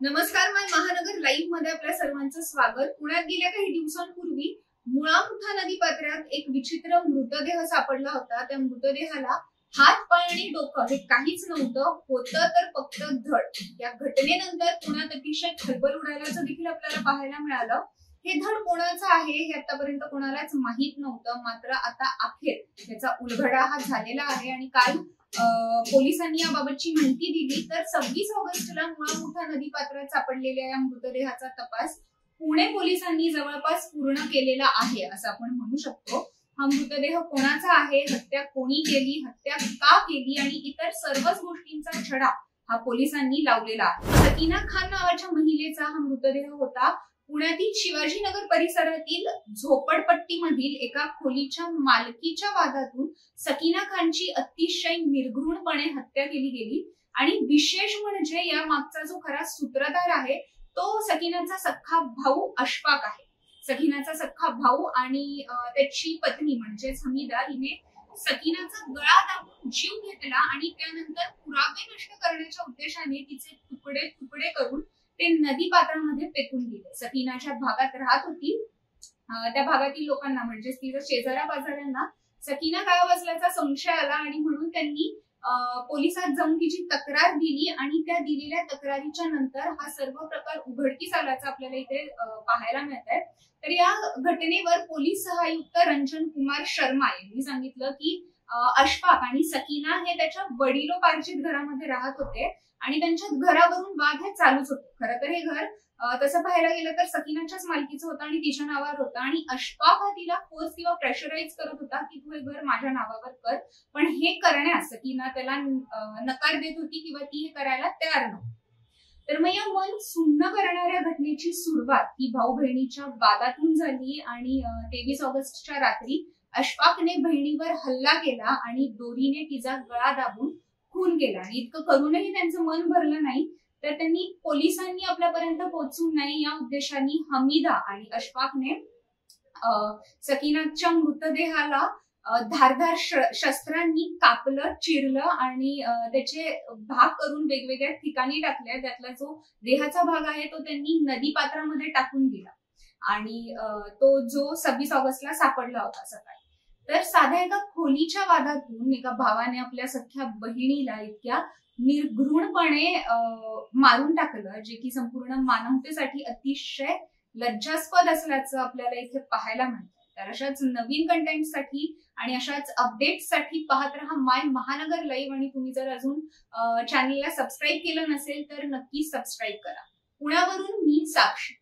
नमस्कार, माय महानगर लाईव्ह मध्ये आपल्या सर्वांचं स्वागत। पुण्यात गेल्या काही दिवसांपूर्वी मुळा-मुठा नदीपात्रात एक विचित्र मृतदेह सापडला होता। त्या मृतदेहाला हात, पाय आणि डोकं हे काहीच नव्हतं, होतं तर फक्त धड। या घटनेनंतर पुण्यात अतिशय खळबळ उडाल्याचं देखील आपल्याला पाहायला मिळालं। हे धड कोणाचं आहे हे आतापर्यंत कोणालाच माहित नव्हतं, मात्र आता अखेर याचा उलगडा हा झालेला आहे आणि काल पोलिसांनी याबाबतची माहिती दिली। तर 26 ऑगस्टला मुळा-मुठा नदीपात्रात सापडलेल्या या मृतदेहाचा तपास पुणे पोलिसांनी जवळपास पूर्ण केलेला आहे असं आपण म्हणू शकतो। हा मृतदेह कोणाचा आहे, हत्या कोणी केली, हत्या का केली आणि इतर सर्वच गोष्टींचा छडा हा पोलिसांनी लावलेला आहे। सकीना खान नावाच्या महिलेचा हा मृतदेह होता। पुण्यातील शिवाजीनगर परिसरातील झोपडपट्टीमधील एका खोलीच्या मालकीच्या वादातून सकीना खानची अतिशय निर्घृणपणे हत्या केली गेली आणि विशेष म्हणजे या मागचा जो खरा सूत्रधार आहे तो सकीनाचा सख्खा भाऊ अशफाक आहे। सकीनाचा सख्खा भाऊ आणि त्याची पत्नी म्हणजेच हमीदा हिने सकीनाचा गळा दाबून जीव घेतला आणि त्यानंतर पुरावे नष्ट करण्याच्या उद्देशाने तिचे तुकडे तुकडे करून ते नदी पात्रामध्ये फेकून दिले। सकीनाच्या भागात राहत होती, त्या भागातील लोकांना म्हणजेच तिच्या शेजाऱ्या पाजाऱ्यांना सकीना गायब असल्याचा संशय आला आणि म्हणून त्यांनी पोलिसात जाऊन तिची तक्रार दिली आणि त्या दिलेल्या तक्रारीच्या नंतर हा सर्व प्रकार उघडकीस आल्याचं आपल्याला इथे पाहायला मिळत आहे। तर या घटनेवर पोलीस सहायुक्त रंजन कुमार शर्मा यांनी सांगितलं की अशफाक आणि सकीना हे त्याच्या वडिलोपार्जित घरामध्ये राहत होते आणि त्यांच्या घरावरून वाद हे चालूच होते। खरं तर हे घर तसं पाहायला गेलं तर सकीनाच्याच मालकीचं होतं आणि तिच्या नावावर होतं आणि अशफाक हा तिला फोर्स किंवा प्रेशराईज करत होता की तू हे घर माझ्या नावावर कर, पण हे करण्यास सकीना त्याला नकार देत होती किंवा ती हे करायला तयार नव्हती। तर मग या मन सुन्न करणाऱ्या घटनेची सुरुवात ही भाऊ बहिणीच्या वादातून झाली आणि 23 ऑगस्टच्या रात्री अशफाकने बहिणीवर हल्ला केला आणि दोरीने तिचा गळा दाबून खून केला आणि इतकं करूनही त्यांचं मन भरलं नाही तर त्यांनी पोलिसांनी आपल्यापर्यंत पोहोचू नये या उद्देशाने हमीदा आणि अशफाकने सकीनाच्या मृतदेहाला धारदार शस्त्रांनी कापलं, चिरलं आणि त्याचे भाग करून वेगवेगळ्या ठिकाणी टाकले। त्यातला जो देहाचा भाग आहे तो त्यांनी नदी पात्रामध्ये टाकून दिला आणि तो जो 26 ऑगस्टला सापडला होता सकाळी। तर साध्या एका खोलीच्या वादातून एका भावाने आपल्या सख्या बहिणीला इतक्या निर्घृणपणे मारून टाकलं, जे की संपूर्ण मानवतेसाठी अतिशय लज्जास्पद असल्याचं आपल्याला इथे पाहायला मिळतं। तर अशाच नवीन कंटेंटसाठी आणि अशाच अपडेट्ससाठी पाहत रहा माय महानगर लाईव्ह आणि तुम्ही जर अजून चॅनलला सबस्क्राईब केलं नसेल तर नक्की सबस्क्राईब करा। पुण्यावरून मी साक्षी।